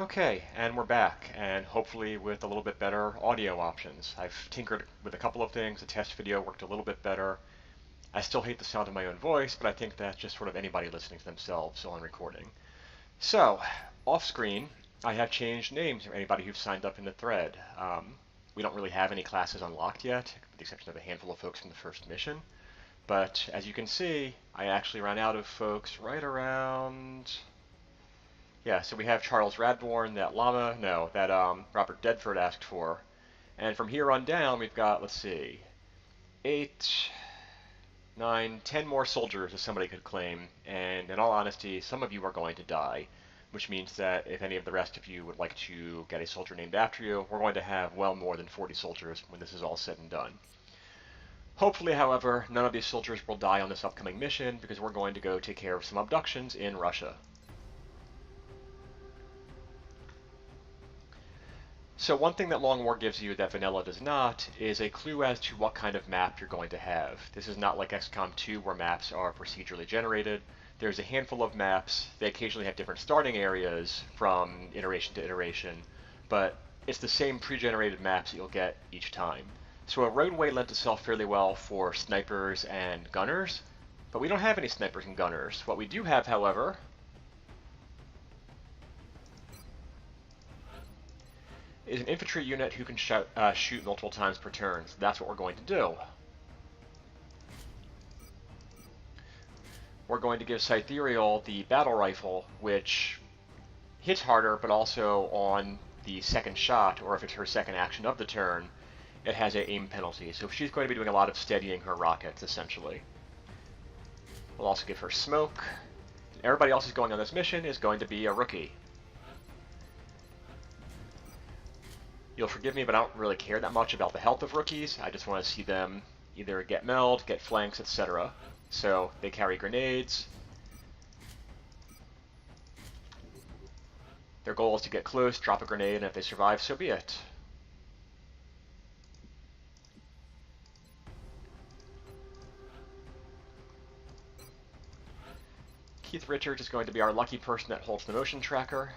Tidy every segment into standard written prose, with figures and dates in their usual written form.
Okay, and we're back, and hopefully with a little bit better audio options. I've tinkered with a couple of things. The test video worked a little bit better. I still hate the sound of my own voice, but I think that's just sort of anybody listening to themselves on recording. So, off screen, I have changed names for anybody who's signed up in the thread. We don't really have any classes unlocked yet, with the exception of a handful of folks from the first mission. But as you can see, I actually ran out of folks right around. Yeah, so we have Charles Radbourne, that llama, no, that Robert Dedford asked for. And from here on down, we've got, let's see, 8, 9, 10 more soldiers as somebody could claim. And in all honesty, some of you are going to die, which means that if any of the rest of you would like to get a soldier named after you, we're going to have well more than 40 soldiers when this is all said and done. Hopefully, however, none of these soldiers will die on this upcoming mission because we're going to go take care of some abductions in Russia. So one thing that Long War gives you that Vanilla does not is a clue as to what kind of map you're going to have. This is not like XCOM 2 where maps are procedurally generated. There's a handful of maps. They occasionally have different starting areas from iteration to iteration, but it's the same pre-generated maps that you'll get each time. So a roadway lent itself fairly well for snipers and gunners, but we don't have any snipers and gunners. What we do have, however, is an infantry unit who can shoot multiple times per turn. So that's what we're going to do. We're going to give Cythereal the battle rifle, which hits harder, but also on the second shot, or if it's her second action of the turn, it has an aim penalty. So she's going to be doing a lot of steadying her rockets, essentially. We'll also give her smoke. Everybody else who's going on this mission is going to be a rookie. You'll forgive me, but I don't really care that much about the health of rookies. I just want to see them either get meld, get flanks, etc. So they carry grenades. Their goal is to get close, drop a grenade, and if they survive, so be it. Keith Richards is going to be our lucky person that holds the motion tracker.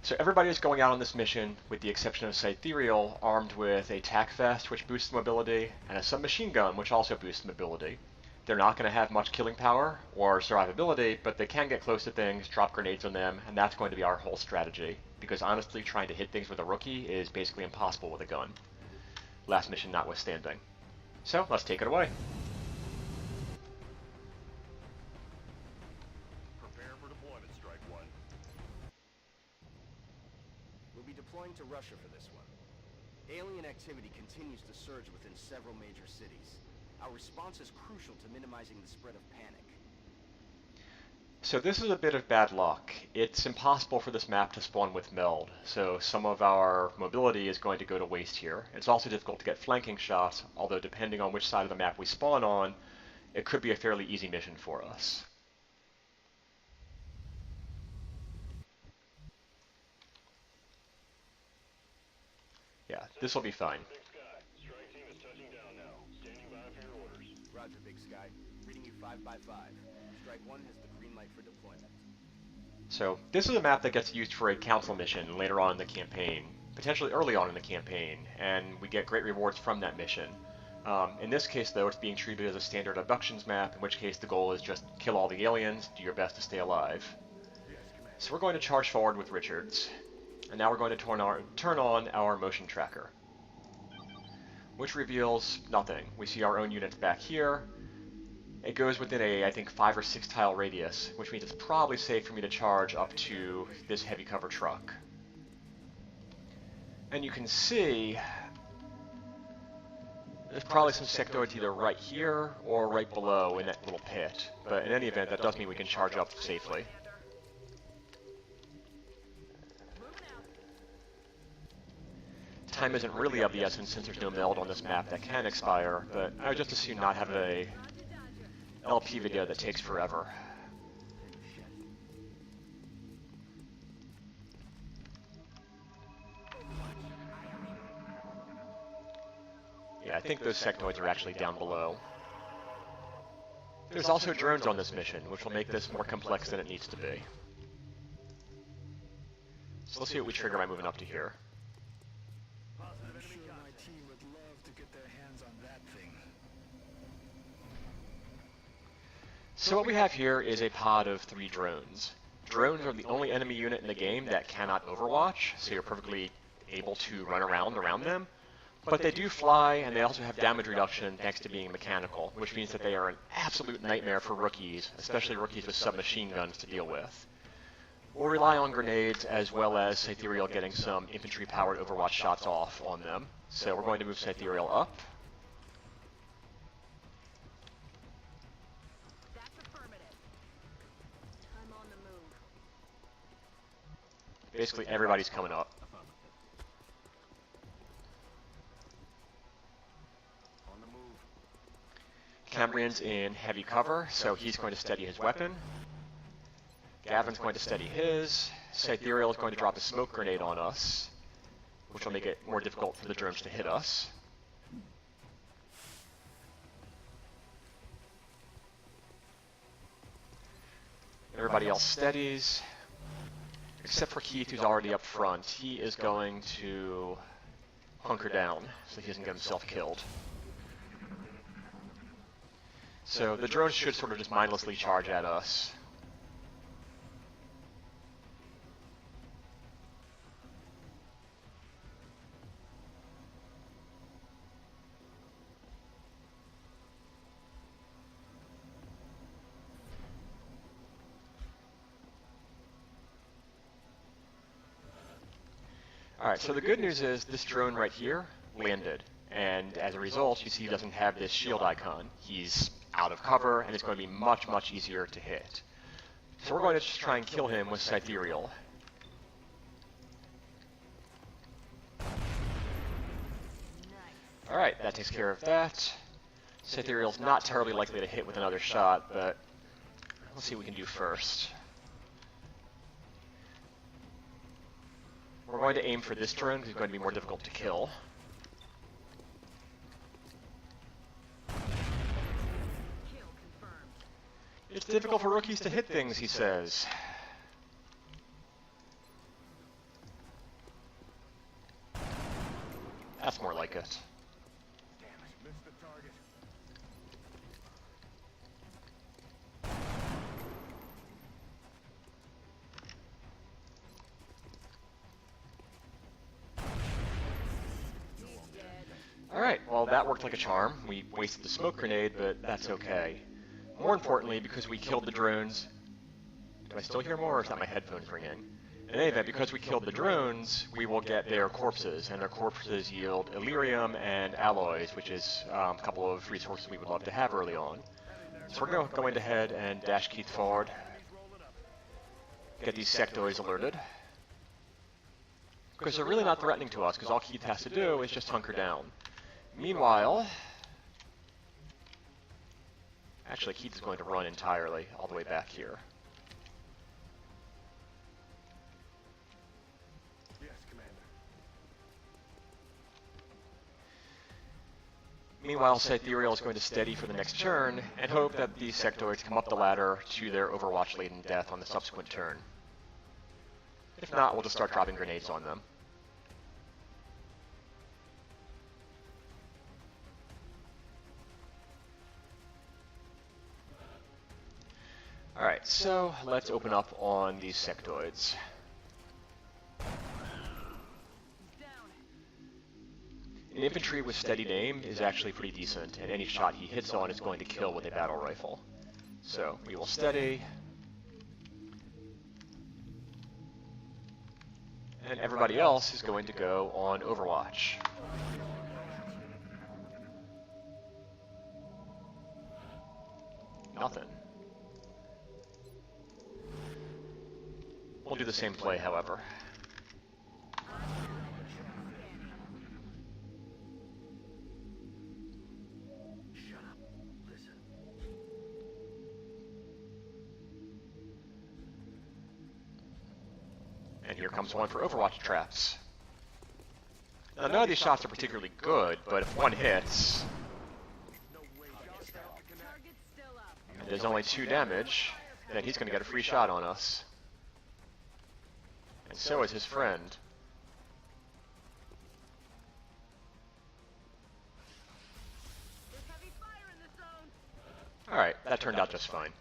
So everybody is going out on this mission, with the exception of Cythereal, armed with a tac vest, which boosts mobility, and a submachine gun, which also boosts mobility. They're not going to have much killing power or survivability, but they can get close to things, drop grenades on them, and that's going to be our whole strategy. Because honestly, trying to hit things with a rookie is basically impossible with a gun. Last mission notwithstanding. So, let's take it away. Deploying to Russia for this one. Alien activity continues to surge within several major cities. Our response is crucial to minimizing the spread of panic. So this is a bit of bad luck. It's impossible for this map to spawn with meld, so some of our mobility is going to go to waste here. It's also difficult to get flanking shots, although depending on which side of the map we spawn on, it could be a fairly easy mission for us. Yeah, this will be fine. Strike team is touching down now. Standing by for your orders. Roger, Big Sky. Reading you 5 by 5. Strike 1 has the green light for deployment. So this is a map that gets used for a council mission later on in the campaign, potentially early on in the campaign, and we get great rewards from that mission. In this case, though, it's being treated as a standard abductions map, in which case the goal is just kill all the aliens, do your best to stay alive. So we're going to charge forward with Richards. And now we're going to turn on our motion tracker, which reveals nothing. We see our own units back here. It goes within a, I think, 5 or 6 tile radius, which means it's probably safe for me to charge up to this heavy cover truck. And you can see there's probably some sectoids either right here or right below in that little pit. But in any event, that does mean we can charge up safely. Time isn't really of the essence since there's no meld on this map that can expire, but I would just assume not have a LP video that takes forever. think those sectoids are actually down below. There's also drones on this mission, which will make this more complex than it needs to be. So let's see what we trigger by moving up to here. I'm sure my team would love to get their hands on that thing. So what we have here is a pod of 3 drones. Drones are the only enemy unit in the game that cannot overwatch, so you're perfectly able to run around them. But they do fly, and they also have damage reduction thanks to being mechanical, which means that they are an absolute nightmare for rookies, especially rookies with submachine guns to deal with. We'll rely on grenades as well as Cythereal getting some infantry-powered Overwatch shots off on them. So we're going to move Cythereal up. That's affirmative. I'm on the move. Basically, everybody's coming up. On the move. Cambrian's in heavy cover, so he's going to steady his weapon. Gavin's going to steady his. Cythereal is going to drop a smoke grenade on us, which will make it more difficult for the drones to hit us. Everybody else steadies, except for Keith, who's already up front. He is going to hunker down so he doesn't get himself killed. So the drones should sort of just mindlessly charge at us. Alright, so the good news is this drone right here landed, and as a result, you see he doesn't have this shield icon. He's out of cover, and it's going to be much, much easier to hit. So we're going to just try and kill him with Cythereal. Alright, that takes care of that. Cythereal's not terribly likely to hit with another shot, but let's see what we can do first. We're going to aim for this drone because it's going to be more difficult to kill. Kill confirmed. It's difficult for rookies to hit things, he says. That's more like it. Damn it, missed the target. Alright, well that worked like a charm. We wasted the smoke grenade, but that's okay. More importantly, because we killed the drones... Do I still hear more, or is that my headphones ringing? In any event, because we killed the drones, we will get their corpses, and their corpses yield Illyrium and alloys, which is a couple of resources we would love to have early on. So we're going to go ahead and dash Keith forward. Get these sectoids alerted. Because they're really not threatening to us, because all Keith has to do is just hunker down. Meanwhile... Actually, Keith is going to run entirely all the way back here. Yes, Commander. Meanwhile, Cythereal is going to steady for the next turn, and hope that these sectoids come up the ladder to their Overwatch-laden death on the subsequent turn. If not, we'll just start dropping grenades on them. Alright, so let's open up on these sectoids. An infantry with steadied aim is actually pretty decent, and any shot he hits on is going to kill with a battle rifle. So, we will steady. And everybody else is going to go on Overwatch. Nothing. We'll do the same play, however. Shut up. Listen. And here comes one for Overwatch traps. Now, none of these shots are particularly good, but if one hits, Target's still up. and there's only 2 damage, then he's going to get a free shot on us. And so is his friend. There's heavy fire in the zone. Alright, that turned out just fine.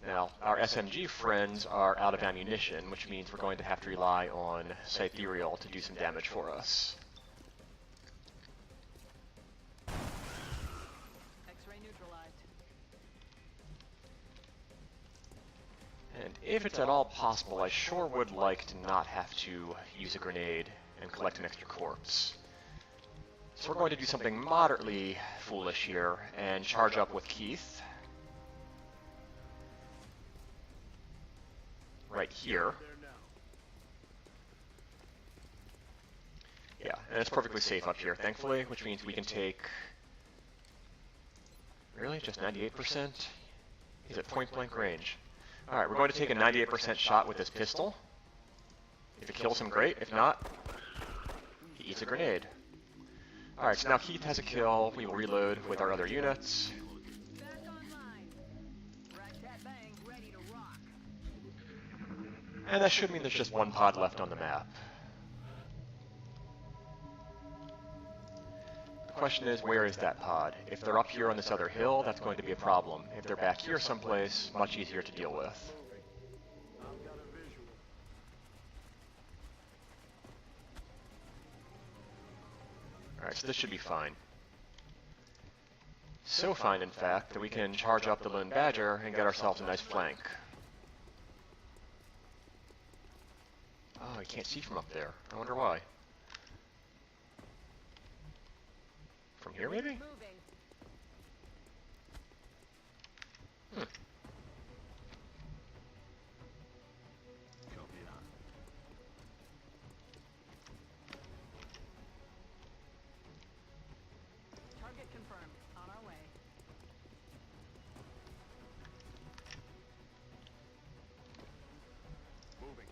Now, our SMG friends are out of ammunition, which means we're going to have to rely on Cythereal to do some damage for us. X-ray neutralized. And if it's at all possible, I sure would like to not have to use a grenade and collect an extra corpse. So we're going to do something moderately foolish here and charge up with Keith. Right here. Yeah, and it's perfectly safe up here, thankfully, which means we can take... Really? Just 98%? He's at point-blank range. Alright, we're going to take a 98% shot with this pistol. If it kills him, great. If not, he eats a grenade. Alright, so now Keith has a kill. We will reload with our other units. Back online. Rat-tat-bang, ready to rock. And that should mean there's just 1 pod left on the map. The question is, where is that pod? If they're up here on this other hill, that's going to be a problem. If they're back here someplace, much easier to deal with. Alright, so this should be fine. So fine, in fact, that we can charge up the Lone Badger and get ourselves a nice flank. Oh, I can't see from up there. I wonder why. From here, maybe? Moving. Hmm. Target confirmed. On our way. Moving.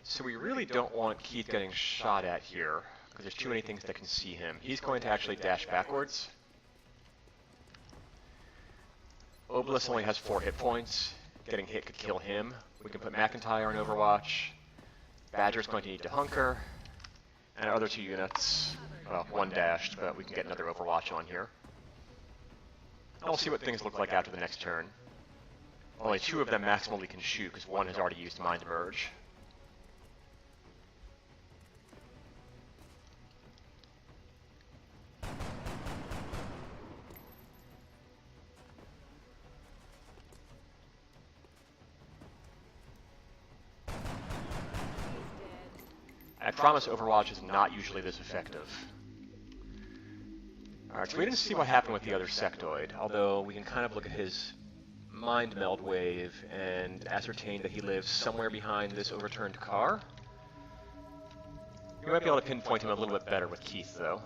So we really don't want Keith getting shot at here, because there's too many things that can see him. He's going to actually dash backwards. Obelisk only has 4 hit points. Getting hit could kill him. We can put McIntyre on Overwatch. Badger's going to need to hunker. And our other 2 units, well, 1 dashed, but we can get another Overwatch on here. And we'll see what things look like after the next turn. Only 2 of them maximally can shoot, because 1 has already used Mind Merge. I promise Overwatch is not usually this effective. Alright, so we didn't see what happened with the other sectoid, although we can kind of look at his mind meld wave and ascertain that he lives somewhere behind this overturned car. We might be able to pinpoint him a little bit better with Keith, though.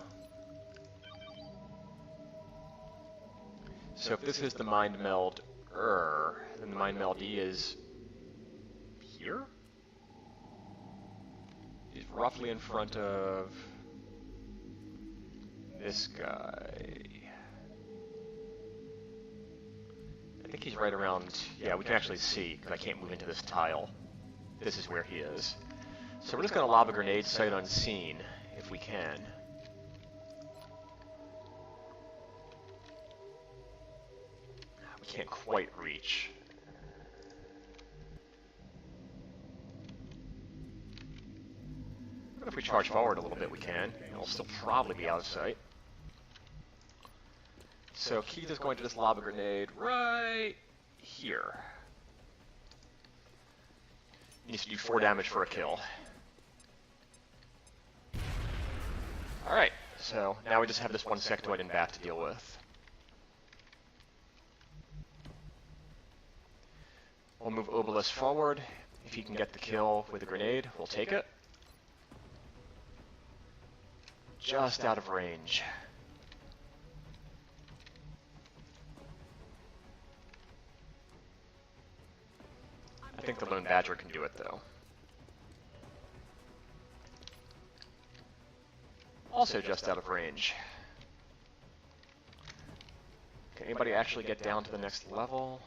So if this is the mind meld then the mind meld E is here? He's roughly in front of this guy. I think he's right around, yeah, we can actually see, because I can't move into this tile. This is where he is. So we're just going to lob a grenade sight unseen, if we can. We can't quite reach. But if we charge forward a little bit, we can. It'll still probably be out of sight. So Keith is going to just lob a grenade right here. He needs to do 4 damage for a kill. Alright, so now we just have this one sectoid in back to deal with. We'll move Obelisk forward. If he can get the kill with a grenade, we'll take it. just out of range. I think the Lone Badger can do it, though. Also just out of range. Can anybody actually get down to the next level?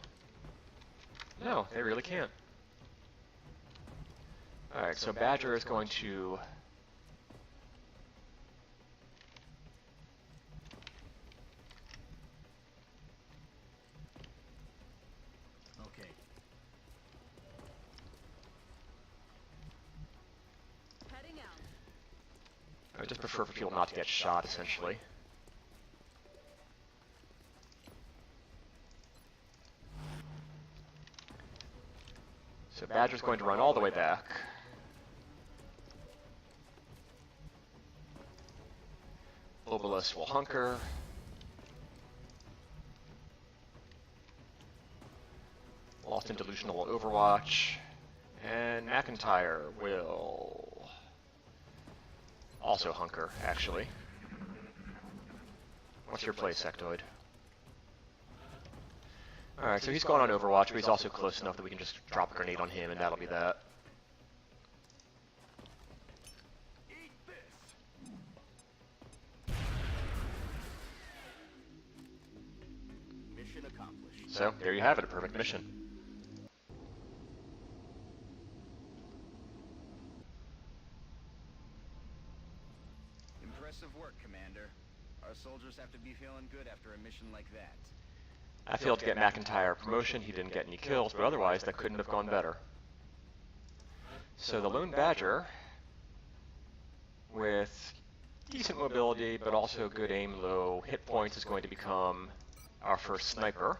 No, they really can't. Alright, so Badger is going to... Okay. Heading out. I just prefer for people not to get shot, essentially. So Badger's going to run all the way back. Obelisk will hunker. Lost and Delusional will overwatch. And McIntyre will also hunker, actually. What's your play, Sectoid? Alright, so he's going on Overwatch, but he's also close enough that we can just drop a grenade on him, and that'll be that. Mission accomplished. So, there you have it, a perfect mission. Impressive work, Commander. Our soldiers have to be feeling good after a mission like that. I failed to get McIntyre a promotion, he didn't get any kills, but otherwise that couldn't have gone better. So the Lone Badger, with decent mobility, but also good aim, low hit points, is going to become our first sniper.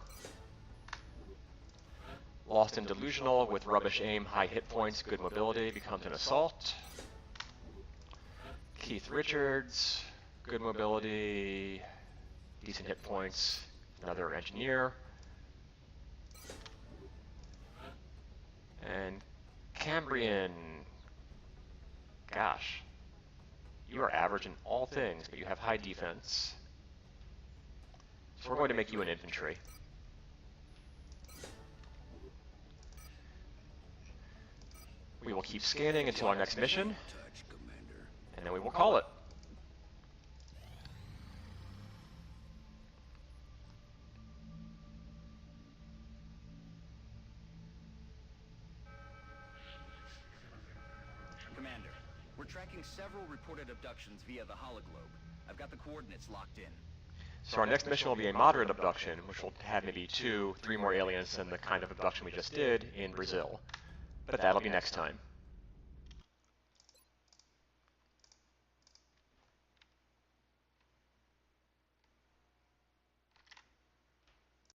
Lost and Delusional, with rubbish aim, high hit points, good mobility, becomes an assault. Keith Richards, good mobility, decent hit points, another engineer. And Cambrian, gosh, you are average in all things, but you have high defense. So we're going to make you an infantry. We will keep scanning until our next mission, and then we will call it. Commander, we're tracking several reported abductions via the hologlobe. I've got the coordinates locked in. So our next mission will be a moderate abduction, which will have maybe 2, 3 more aliens than the kind of abduction we just did in Brazil. But that'll be next time.